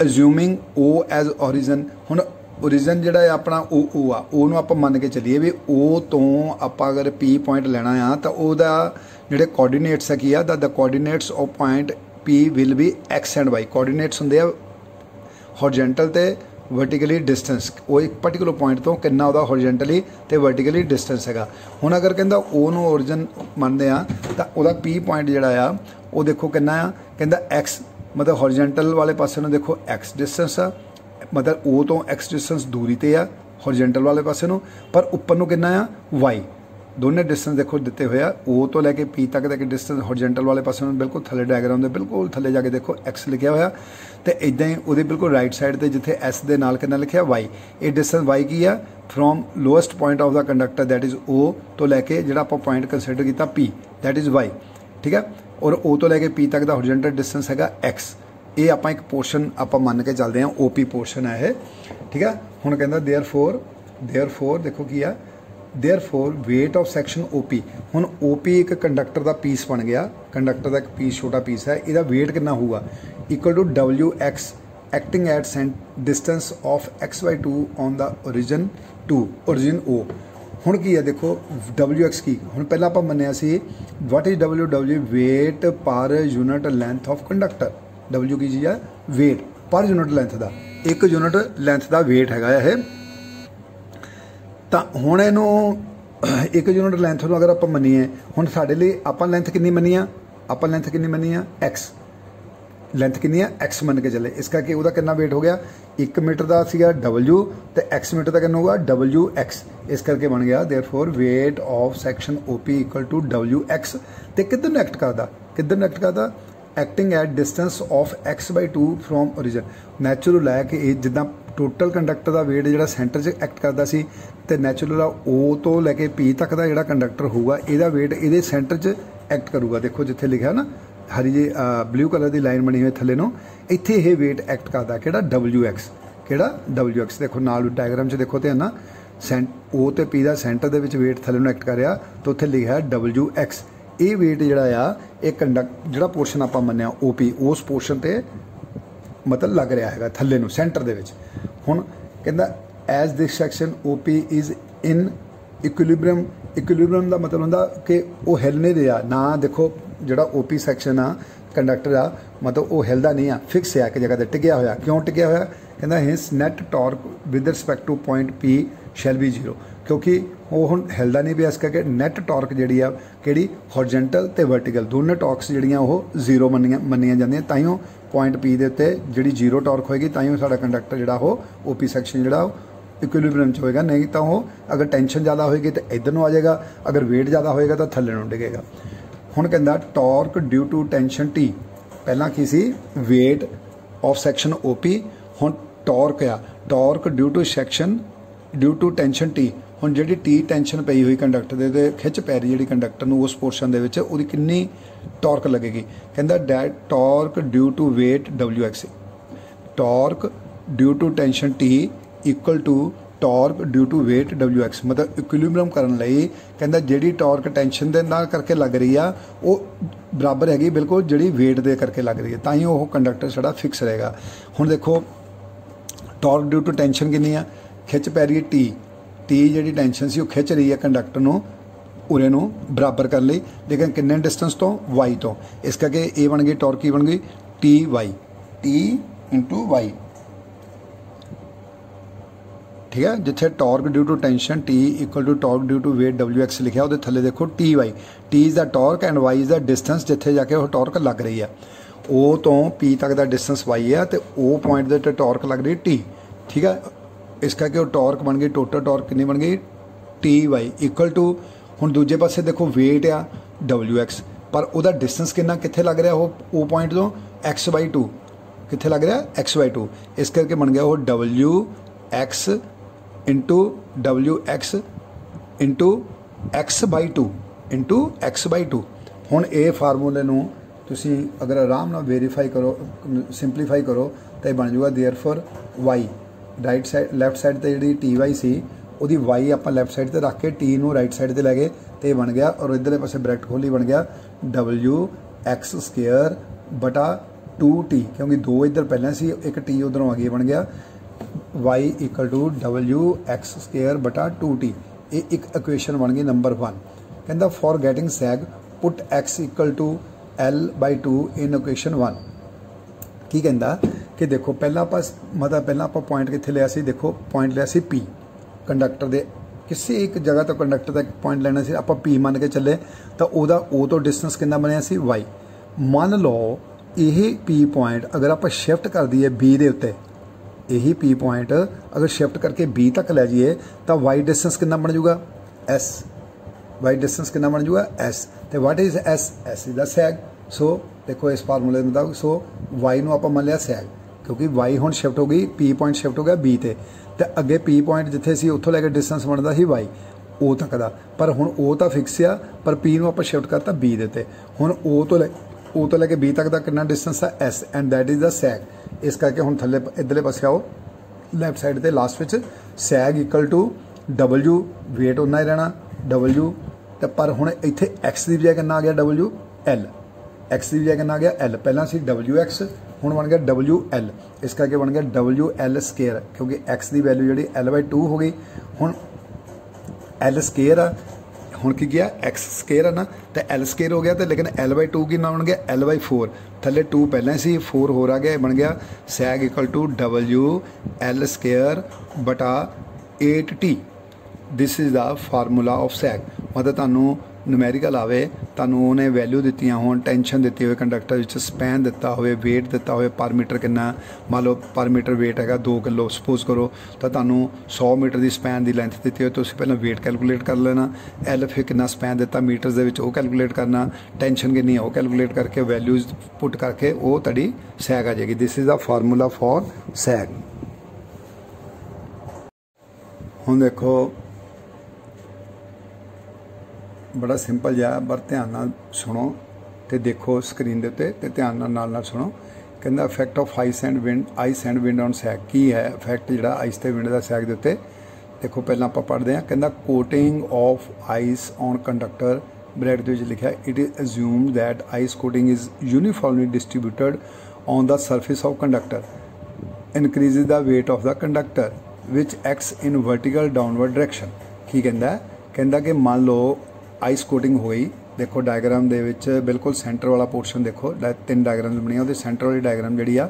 अज्यूमिंग O एज ओरिजिन। हुण ओरिजिन जिहड़ा अपना O आ O नूं आपां मान के चलीए भी O तो आपां अगर P पॉइंट लेना आ तो ओहदा जिहड़े कोऑर्डिनेट्स है की आ the coordinates of point P will be X and Y। Coordinates हुंदे आ हॉरिजेंटल ते वर्टिकली डिस्टेंस वो एक पर्टिकुलर पॉइंट तो कितना वह हॉरिजेंटली तो वर्टिकली डिस्टेंस है। हुण अगर कहता ओ नूं ओरिजिन मानते हैं तो वह P पॉइंट जिहड़ा आ वो देखो कितना आ कहता X मतलब हॉरिजेंटल वाले पासे नूं देखो X डिस्टेंस आ मतलब O तो X डिस्टेंस दूरी ते आ हॉरिजेंटल वाले पासे नूं पर उपर नूं कितना आ Y दोनों डिस्टेंस देखो दिते हुए आ O तो लैके P तक का डिस्टेंस हॉरिजेंटल वाले पासे नूं बिल्कुल थले डायग्राम दे बिल्कुल थले जाके देखो X लिखा होया तो इदां ही उहदे बिल्कुल राइट साइड ते जिथे S दे नाल कितना लिखा Y ये डिस्टेंस Y की है from lowest point of the conductor that is O तो लैके जिहड़ा आपां पॉइंट कंसीडर किया P दैट इज़ Y ठीक है और O तो लैके P तक का हॉरिजेंटल डिस्टेंस हैगा X। ये आपां एक पोर्शन आपां मान के चलते हैं OP पोर्शन है ठीक है। हुण कहंदा देयरफॉर देखो की है therefore weight of section OP। हुण OP एक कंडक्टर का पीस बन गया कंडक्टर का एक पीस छोटा पीस है इसका वेट कितना होगा equal to WX acting at distance of X/2 on the origin O। हुण की है देखो WX की हुण पहला आपां मन्निया सी what is W weight per unit length of conductor W की चीज़ है वेट पर यूनिट लेंथ का एक यूनिट लेंथ का वेट हैगा है तो हुण इहनूं एक यूनिट लेंथ नूं अगर आपां मन्नीए हुण साडे लई आपां लेंथ कितनी मन्नी आ X लेंथ कितनी है X मन के चले इस करके उहदा कितना वेट हो गया 1 मीटर का सीगा W तो X मीटर का कितना होगा WX इस करके बन गया therefore weight of section OP equal to WX तो किधर एक्ट करता acting at distance of X/2 from origin natural है कि जिदा टोटल कंडक्टर का वेट जो सेंटर से एक्ट करता सी तो नैचुरल O तो लैके P तक का जो कंडक्टर होगा यदा वेट ये सेंटर च एक्ट करूगा देखो जिथे लिखा ना हरी जी ब्लू कलर की लाइन बनी हुई थले नो इत्थे ये वेट एक्ट करता कि WX देखो नाल डायग्राम च देखो तो है ना O तो P का सेंटर के वेट थले नो एक्ट कर रहा तो उत्थे लिखा WX ये वेट जोड़ा ये कंडक्ट जो पोर्शन आप मन्निया OP उस पोर्शन पर मतलब लग रहा है थले नूं सेंटर दे विच। हुण कहंदा as this section OP is in equilibrium का मतलब होंदा कि वो हिल नहीं रहा ना देखो जोड़ा OP सैक्शन आ कंडक्टर आ मतलब वो हिलदा नहीं आ फिक्स है एक जगह पर टिकिया होया क्यों टिकिया होया कहंदा his net torque with respect to point P shall be 0 क्योंकि वो हुण हिलदा नहीं पिया इस करके नैट टॉर्क जिहड़ी आ किहड़ी हॉरिजेंटल ते वर्टिकल दोनों टॉर्क्स जिहड़ियां वो 0 मन्नियां जांदियां ताइयों पॉइंट P दे उत्ते जिहड़ी 0 टॉर्क होएगी ताइयों साडा कंडक्टर जिहड़ा वो OP सैक्शन जिहड़ा इक्विलिब्रियम च होएगा नहीं तो वो अगर टेंशन ज़्यादा होएगी तो इधर नूं आ जाएगा अगर वेट ज़्यादा होएगा तो थल्ले नूं डिगेगा। हुण कहंदा torque due to tension T पहला की सी वेट ऑफ सैक्शन OP हुण टॉर्क आ torque due to tension T हुण जिहड़ी टी टेंशन पई हुई कंडक्टर दे ते खिच पै रही जिहड़ी कंडक्टर नूं उस पोर्शन दे विच उहदी किन्नी टॉर्क लगेगी। कहंदा that torque due to weight WX, torque due to tension T equal to torque due to weight WX, मतलब इक्विलिब्रियम करन लई कहंदा जिहड़ी टॉर्क टेंशन दे नाल करके लग रही आ वो बराबर हैगी बिल्कुल जिहड़ी वेट दे करके लग रही है, तां ही वो कंडक्टर साडा फिक्स रहेगा। हुण देखो टॉर्क ड्यू टू टेंशन किन्नी आ, खिच पै रही है टी जिहड़ी टेंशन सी वो खिच रही है कंडक्टर नूं उरे नूं बराबर कर लई, लेकिन किन्ने डिस्टेंस तो Y तो, इस करके ये बन गई टॉर्क की बन गई TY, T इंटू वाई, ठीक है। जिथे torque due to tension T equal to torque due to weight WX लिखा वो थले देखो TY, T is the torque and Y is the distance जिथे जाके वो टॉर्क लग रही है। O तो P तक का डिस्टेंस Y है तो O पॉइंट के टॉर्क लग रही T, ठीक है। इस करके वो टॉर्क बन गई, टोटल टॉर्क कितनी बन गई TY इक्वल टू, हुण दूजे पासे देखो वेट आ WX पर वह डिस्टेंस कितना कितने लग रहा वो O पॉइंट तो x/2 कितने लग रहा x/2, इस करके बन गया वो WX into WX into x/2 हुण ये फार्मूले नूं तुसीं अगर आराम नाल वेरीफाई करो सिंपलीफाई करो तो बन जाऊगा therefore Y right side left side ते जिहड़ी TY सी उहदी Y आपां लैफ्ट साइड ते रख के T नूं राइट साइड ते लै गए तो बन गया, और इधरले पासे ब्रैकेट खोली बन गया WX² बटा 2T, क्योंकि 2 इधर पहले सी एक T उधरों आ गई बन गया Y इक्वल टू WX² बटा 2T। ये एक इक्वेशन बन गई नंबर 1। कहता for getting sag put X equal to L/2 in equation 1। की कहता कि देखो पहला आप मतलब पहला आप पॉइंट कितने लिया सी, देखो पॉइंट लिया सी P कंडक्टर दे किसी एक जगह तो कंडक्टर का पॉइंट लेना सी, आप P मान के चले तो ओदा O तो डिस्टेंस कितना बनया सी Y। मान लो यही P पॉइंट अगर आप शिफ्ट कर दीए B दे उत्ते, यही P पॉइंट अगर शिफ्ट करके B तक ले जाइए तो Y डिस्टेंस कितना बन जाऊगा S, Y डिस्टेंस कितना बन जाऊगा S। तो what is S, S is the sag. So देखो इस फार्मूले के मुताबिक सो Y नूं आपां मान लिया सैग, क्योंकि Y हुण शिफ्ट हो गई P पॉइंट शिफ्ट हो गया B ते, तो अगे P पॉइंट जिथे सी उत्थों लैके डिस्टेंस बनता ही Y O तक का, पर हुण O तो फिक्स आ पर P नूं आपां शिफ्ट करता B दे ते, हुण O तो लैके B तक का कितना डिस्टेंस है S and that is the sag. इस करके हुण थल्ले इधरले पासे आओ लैफ्ट साइड ते last which sag equal to W weight उन्ना ही रहना W, तो पर हुण इत्थे X की बजाय कितना आ गया WL, X की बजाय कितना आ गया L, पहला सी WX हुण बन गया WL, इस करके बन गया WL², क्योंकि X की वैल्यू जी L/2 हो गई, हुण L² आ हुण की गया X² है ना, तो L² हो गया तो लेकिन L/2 की ना बन गया L/4, थले 2 पहले सी 4 हो रहा गया बन गया सैग इक्वल टू WL² बटा 8T। This is the formula of sag. मतलब तुहानूं न्यूमेरिकल आवे तुहानूं उन्हें वैल्यू दित्ती होण, टेंशन दित्ती होवे कंडक्टर विच, स्पैन दिता होवे, वेट दिता होवे पर मीटर कितना, मान लो पर मीटर वेट है 2 किलो सपोज करो, तो तुहानूं 100 मीटर की स्पैन की लेंथ दित्ती हो, तुसीं पहलां वेट कैलकुलेट कर लेना, L फिर कितना स्पैन दिता मीटर्स दे विच वो कैलकुलेट करना, टेंशन कितनी है वो कैलकुलेट करके वैल्यूज पुट करके वो तुहाडी सैग आ जाएगी। This is the formula for sag. हुण देखो बड़ा सिंपल जहा पर ध्यान नाल सुनो तो देखो स्क्रीन के उत्ते ते ध्यान नाल सुनो। कहता effect of ice and wind on sag की है इफैक्ट जो आइस ते विंड का सैग के उत्ते। देखो पहला आप पढ़ते हैं, कहता coating of ice on conductor bracket विच लिखा it is assume that ice coating is uniformly distributed on the surface of conductor increases the weight of the conductor which acts in vertical downward direction. की कहता कि मान लो ice coating हो गई, देखो diagram दे विच बिल्कुल सेंटर वाला पोर्शन देखो 3 डायग्राम बनिया, वो सेंटर वाली डायग्राम जी आ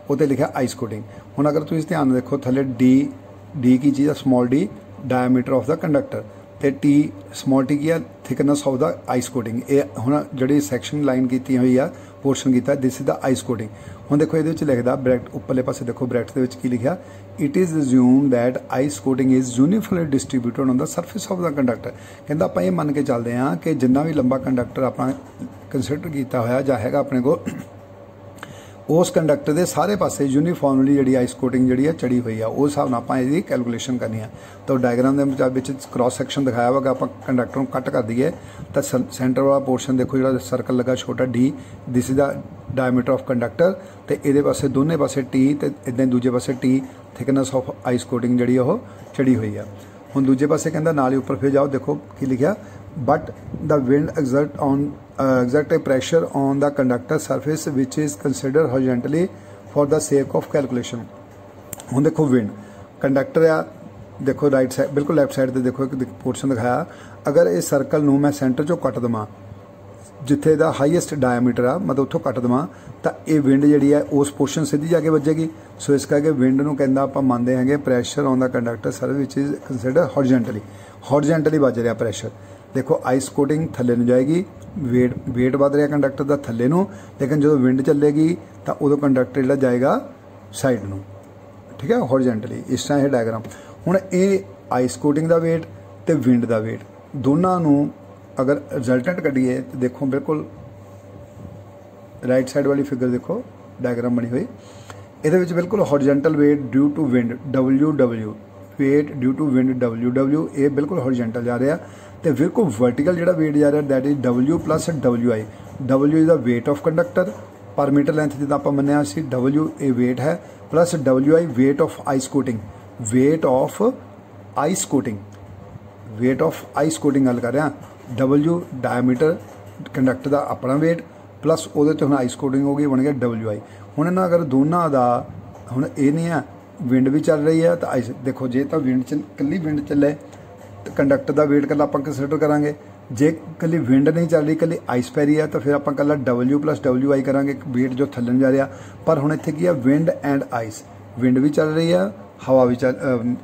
वो लिखा आइस कोटिंग। हुण अगर तुसीं ध्यान देखो थले डी की चीज़ है small D diameter of the conductor, तो टी स्मॉल टी की है thickness of the ice coating. ये हुण जी सैक्शन लाइन की हुई है पोर्शन किया this is the ice coating. हुण देखो ये लिखदा ब्रैकेट उपरले पासे देखो ब्रैकेट दे की लिखा it is assume that ice coating is uniformly distributed on the surface of the conductor. कहता आप ये मन के चलते हैं कि जिन्ना भी लंबा कंडक्टर आप कंसिडर किया होया जां हैगा अपने को उस कंडक्टर के सारे पासे यूनीफॉर्मली जी आइस कोटिंग जी चढ़ी हुई है, उस हिसाब नाल इसकी कैलकुलेशन करनी है। तो डायग्राम के क्रॉस सैक्शन दिखाया हुआ, आप कंडक्टर को कट कर दीए तो सेंटर वाला पोर्शन देखो जो सर्कल लगा छोटा D, this is the diameter of conductor, तो ये पासे दोनों पासे टी, तो इदा दूजे पासे T thickness of ice coating जी चढ़ी हुई है। हुण दूजे पासे कहता नाल ही उपर फिर जाओ, देखो की लिखा, but the wind exert a pressure on the conductor surface which is considered horizontally for the sake of calculation। हुण देखो विंड कंडक्टर आ, देखो राइट साइड बिल्कुल लैफ्ट साइड से देखो एक पोर्शन दिखाया, अगर इस सर्कल नूं मैं सेंटर चों कट देवां जिथे दा हाईएस्ट डायमीटर आ, मतलब उत्थों कट देवां तो ये विंड जी है उस पोर्शन सीधी जाके वजेगी। सो इस करके विंड नूं कहंदा आपां मानदे हैगे pressure on the conductor surface which is consider horizontally वज रहा प्रैशर। देखो आइस कोटिंग थल्ले नूं जाएगी, वेट वध रहा कंडक्टर का थल्ले नूं, लेकिन जो विंड चलेगी तो उदों कंडक्टर जिहड़ा जाएगा साइड नूं, ठीक है, हॉरिजॉन्टली। इस तरह यह डायग्राम। हुण ये आइस कोटिंग का वेट तो विंड का वेट दोनों नूं अगर रिजल्टेंट कढ़ीए तो देखो बिल्कुल राइट साइड वाली फिगर देखो डायग्राम बनी हुई, ये बिल्कुल horizontal weight due to wind WW, weight due to wind WW, ये बिल्कुल हॉरिजॉन्टल जा रहा। तो फिर को वर्टिकल जो वेट जा रहा that is W plus WI। W is the weight of conductor पर मीटर लेंथ जिदा आप मनिया W ए वेट है, plus WI wait of ice coating, weight of ice coating, weight of ice coating गल कर रहा। W डायमीटर कंडक्टर का अपना weight plus वो हम आइस कोटिंग हो गई, बन गया WI। हुण ना अगर दोनों का हुण ये नहीं है विंड भी चल रही है तो आइस, देखो जे तो विंड कल्ली विंड चले तो कंडक्टर का वेट कल्ला आप कंसिडर करांगे, जे कल्ली विंड नहीं चल रही कल्ली आइस पै रही है तो फिर आप कल्ला W प्लस WI करांगे, वेट जो थल्ले जा रहा। पर हुण इत्थे की है विंड एंड आइस, विंड भी चल रही है, हवा भी चल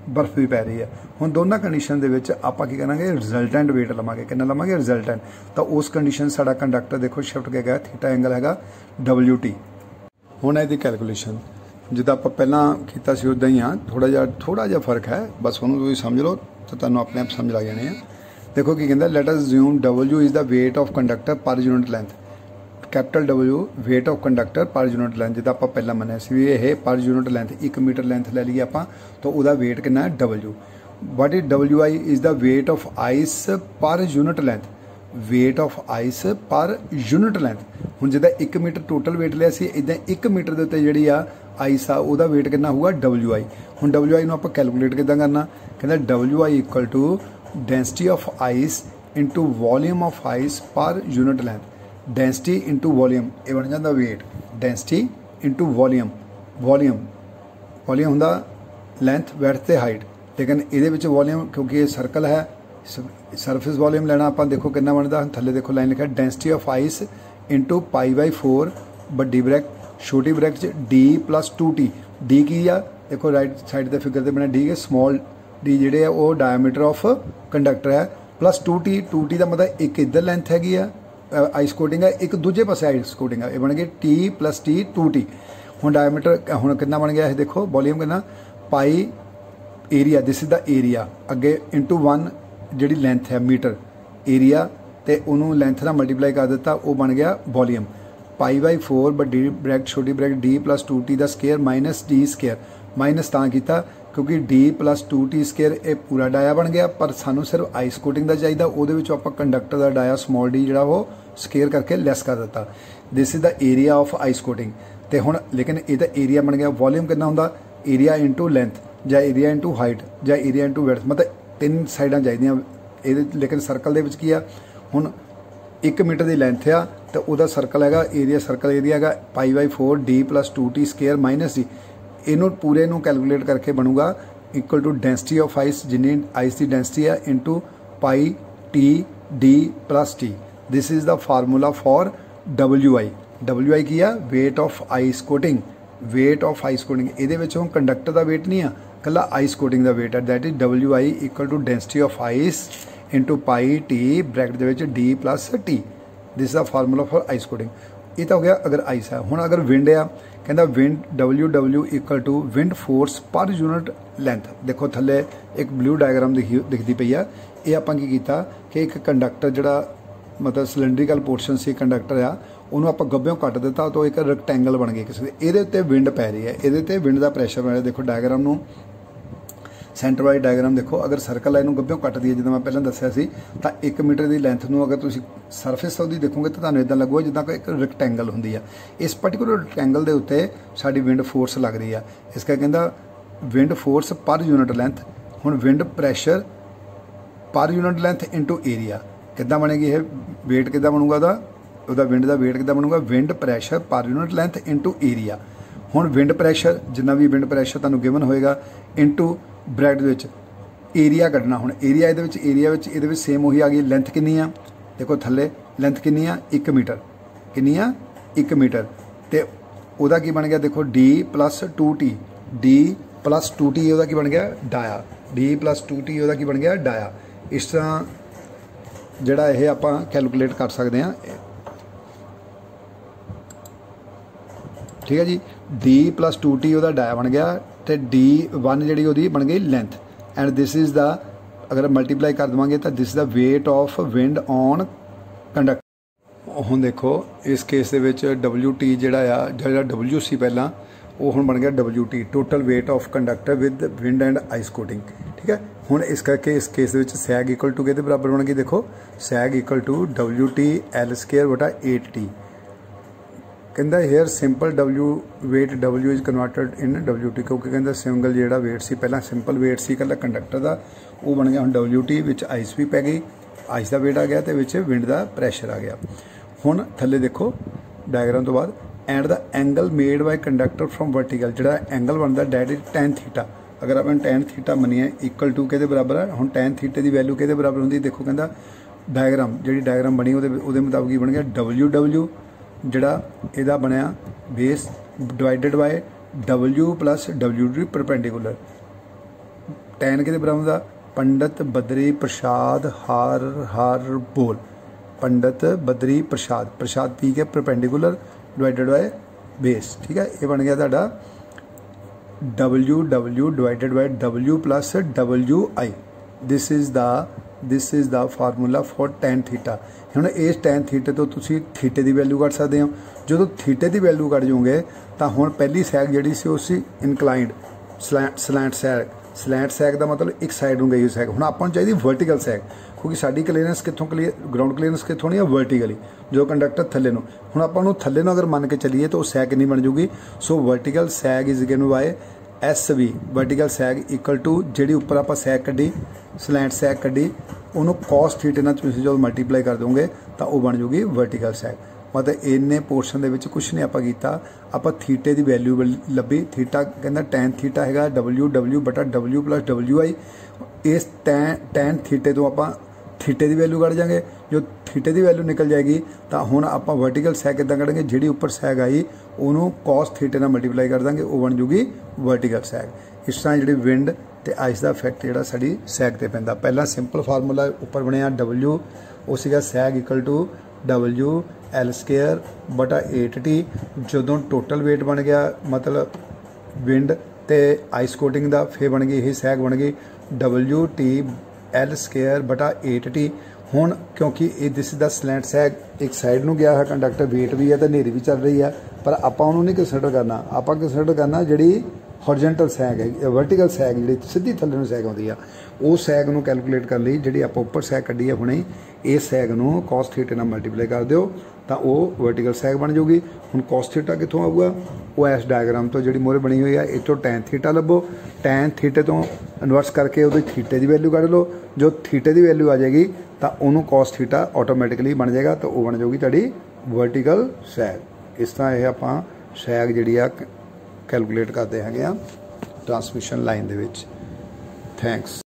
बर्फ भी पै रही है। हुण दोनों कंडीशन दे विच आपां की करांगे रिजल्टेंट वेट लवांगे, कितना लवांगे रिजल्टेंट। तो उस कंडीशन साडा कंडक्टर देखो शिफ्ट के गया, थीटा एंगल हैगा WT। हुण इहदी कैलकुलेशन जिद्दां आपां पहलां कीता सी उदां ही आ, थोड़ा जिहा फर्क है, बस उहनूं तुसीं समझ लो तो तुहानूं अपने आप समझ आ जाने है। देखो की कहंदा, let us assume W is the weight of conductor per unit length, capital W weight of conductor per unit length, जिद्दां आपां पहलां मन्निया सी भी ये पर यूनिट लेंथ 1 मीटर लेंथ ले लीए आपां तो उहदा वेट कितना है W। What is WI is the weight of ice per unit length, wait of ice per unit length. हुण जिद्दां 1 मीटर टोटल वेट लिया सी, इदां 1 मीटर दे उत्ते जिहड़ी आ आइस आ उहदा वेट कितना होगा WI। हुण WI नूं आपां कैलकुलेट किदां करना, कहंदा WI equal to density of ice into volume of ice per unit length, density into volume ये बन जाता weight, density into volume, volume होंदा लेंथ वैड्थ ते हाइट, लेकिन ये वॉल्यूम क्योंकि ये सर्कल है सरफेस वॉल्यूम लेना आप देखो कितना बनता, थले देखो लाइन लिखा डेंसिटी ऑफ आइस इंटू π/4 बड़ी ब्रैकेट छोटी bracket D plus 2T, D की आ देखो राइट साइड के फिगर से बना D के स्मॉल D जोड़े वो डायमीटर ऑफ कंडक्टर है, प्लस 2T का मतलब एक इधर लेंथ हैगी आइस कोटिंग है, एक दूजे पासे आइस कोटिंग है, ये बन गई T प्लस T 2T। हुण डायमीटर हुण कितना बन गया है देखो वॉल्यूम कितना pi area, this is the area अगे इंटू 1 जी लेंथ है मीटर एरिया, तो उन्होंने लेंथ ना मल्टीप्लाई कर दिता वो बन गया वॉल्यूम π/4 बड़ी ब्रैकेट छोटी ब्रैकेट D प्लस 2T का square minus D square, minus तां कीता क्योंकि D प्लस 2T स्केयर ये पूरा डाया बन गया, पर सानू सिर्फ आइस कोटिंग का चाहिए, वो आप कंडक्टर का डाया स्मॉल d जोड़ा वो स्केयर करके लैस कर दिता। This is the area of ice coating. तो हुण लेकिन ये तो एरिया बन गया, वॉल्यूम कितना होंदा एरिया इंटू लेंथ या एरिया इंटू हाइट या एरिया इंटू विड्थ, मतलब 3 साइडां चाहिए, लेकिन सर्कल दे विच की आ हुण 1 मीटर की लेंथ आ तो वह सर्कल है एरिया, सर्कल एरिया है π/4 D plus 2T square minus D, इनू पूरे नू कैलकुलेट करके बनूगा equal to density of ice जिन्नी आइस की डेंसिटी है into π/T plus T। This is the formula for WI की है weight of ice coating, weight of ice coating ये कंडक्टर का वेट नहीं है कला आइस कोटिंग का वेट है, that is WI equal to density of ice into πT bracket D plus T। This is the formula for ice coating. ये तो हो गया अगर आइस है। हुण अगर विंड आ कहता wind WW equal to wind force per unit length, देखो थले एक ब्लू डायग्राम दिखती पई है, ये आपां की कीता कि एक कंडक्टर जिहड़ा मतलब सिलेंड्रिकल पोर्शन से कंडक्टर आ ਉਹਨੂੰ ਆਪਾਂ ਗੱਭਿਓਂ ਕੱਟ ਦਿੱਤਾ ਤਾਂ ਇੱਕ ਰੈਕਟੈਂਗਲ ਬਣ ਗਿਆ ਕਿਸੇ ਦੇ। ਇਹਦੇ ਉੱਤੇ ਵਿੰਡ ਪੈ ਰਹੀ ਹੈ, ਇਹਦੇ ਤੇ ਵਿੰਡ ਦਾ ਪ੍ਰੈਸ਼ਰ ਬਣ ਰਿਹਾ। ਦੇਖੋ ਡਾਇਗਰਾਮ ਨੂੰ सेंटर वाइज डायग्राम देखो, अगर सर्कल लाइन गब्बियों कट दी है जिदा मैं पहले दसिया सी, तो 1 मीटर की लेंथ में अगर तुम सरफेस उसकी देखोगे तो तुम्हें इदा लगूगा जिदा एक रैक्टेंगल होंगी है। इस पर्टिकुलर रैक्टेंगल के उत्ते साडी विंड फोर्स लग रही है, इसका कहता wind force per unit length. हुण wind pressure per unit length into area किद्दां बनेगी, ये वेट किद्दां बनूगा ਉਹਦਾ विंड का वेट किद्दां बनूगा, wind pressure per unit length into area. हुण विंड प्रैशर जिन्ना भी विंड प्रैशर तुहानूं गिवन होएगा इंटू ब्रैकेट एरिया कढ़ना। हुण एरिया ये सेम वही आ गई। लेंथ कितनी आ देखो थले, लेंथ कितनी आ 1 मीटर, कितनी आ 1 मीटर। तो वह की बन गया देखो D plus 2T, D plus 2T वह की बन गया डाया, डी प्लस 2T वह की बन गया डाया। इस तरह जिहड़ा ये आपां कैलकुलेट कर सकते हैं, ठीक है जी। डी प्लस 2T वह डाया बन गया, तो D1 जी वो बन गई length. And this is the, अगर मल्टीप्लाई कर देवांगे तो this is the weight of wind on conductor. हुण देखो इस केस दे विच WT जिहड़ा W सी पहला वो हुण बन गया WT, total weight of conductor with wind and ice coating, ठीक है। हुण इस करके इस केस दे विच सैग इक्वल टू किहदे बराबर बन गई, देखो सैग इक्वल टू WT L² बटा 8T। कहता here simple weight W is converted in WT, क्योंकि कहता सिंगल जो वेट से पहला सिंपल वेट से कल कंडक्टर का वो बन गया हम WT, विच आइस भी पै गई, आइस का वेट आ गया, तो विच विंड का प्रैशर आ गया। हुण थले देखो डायग्राम तो बाद, and the angle made by conductor from vertical, जो एंगल बनता डैट इज tan थीटा। अगर अपन tan थीटा मनीए इक्वल टू के बराबर है, हुण tan थीटे की वैल्यू के बराबर होंगी, देखो कहता डायग्राम जी डायग्राम बनी वो मुताबिक बन गया WW जिहड़ा इहदा बनया base divided by W plus WT perpendicular. Tan के बराबर दा पंडित बद्री प्रसाद हार बोल, पंडित बद्री प्रसाद, प्रसाद पी के परपेंडिकुलर डिवाइडेड बाय बेस, ठीक है। ये बन गया तुहाडा WW divided by W plus WI। This is the formula for tan theta. हुण इस tan थीटे तो तुसीं थीटे की वैल्यू कढ़ सकते हो। जो थीटे की वैल्यू कढ़ जाओगे तो हुण पहली सैग जिहड़ी सी उस इनकलाइंड स्लैंट सैग का मतलब एक साइड में गई सैग। हुण आपां नूं चाहीदी वर्टिकल सैग, क्योंकि साडी क्लीयरेंस कित्थों ग्राउंड क्लीयरेंस कित्थों नहीं है, वर्टिकली जो कंडक्टर थल्ले नूं। हुण आपां नूं थल्ले नूं अगर मन के चलीए तो सैग कितनी बन जूगी, so vertical sag is given by SV, vertical sag equal to जी उपर आप सैग कड्डी स्लैंट सैग कड्डी उन्होंने कॉस थीटे नाल तुसीं जो मल्टीप्लाई कर दोगे तो वह बन जूगी वर्टिकल सैग। मतलब इन्ने पोर्शन दे विच कुछ नहीं आपां कीता, आपां थीटे की वैल्यू लभी। थीटा कहता tan थीटा है WW बटा W प्लस WI। इस tan थीटे तो आपां थीटे की वैल्यू कढ़ जाएंगे, जो थीटे की वैल्यू निकल जाएगी तो हुण आपां वर्टिकल सैग किद्दां कढ़ांगे, जिहड़ी उपर सैग आई उन्होंने कॉस थीटे नाल मल्टीप्लाई कर देंगे, वो बन जूगी वर्टिकल सैग। इस तरह जी विंड तो आइस का इफैक्ट जो साड़ी सैग ते पैंदा। पहला सिंपल फार्मूला उपर बनया W, वो सीगा सैग इक्वल टू W L² बटा 8T। जदों टोटल वेट बन गया मतलब विंड ते आइस कोटिंग का, फिर बन गई यही सैग बन गई WT L² बटा 8T। हुण क्योंकि ये दिस द स्लैंट सैग एक साइड में गया है, कंडक्टर वेट भी है तो हनेरी भी चल रही है, पर आपां उहनूं नहीं कंसीडर करना। आपां कंसीडर करना जिहड़ी हॉरिजेंटल सैग है, वर्टिकल सैग जी सीधी थल्ले नूं सैग आउंदी आ, वो सैग नूं कैलकुलेट कर ली जी आपां उपर सैग कड्ढी है हुणे, इस सैग नूं कॉस थीटे नाल मल्टीप्लाई कर दिओ तो वह वर्टिकल सैग बन जाऊगी। हुण कॉस थीटा कित्थों आऊगा, वो इस डायग्राम तो जी मोहरे बनी हुई है इतों tan थीटा लभो, tan थीटे तो इनवर्स करके वो थीटे की वैल्यू कढ़ लो, जो थीटे की वैल्यू आ जाएगी तो उन्होंने कॉस थीटा ऑटोमैटिकली बन जाएगा, तो वह बन जाऊगी तुहाडी वर्टिकल सैग। इस तरह यह आपां सैग जिहड़ी आ कैलकुलेट करते हैं ट्रांसमिशन लाइन दे विच। थैंक्स।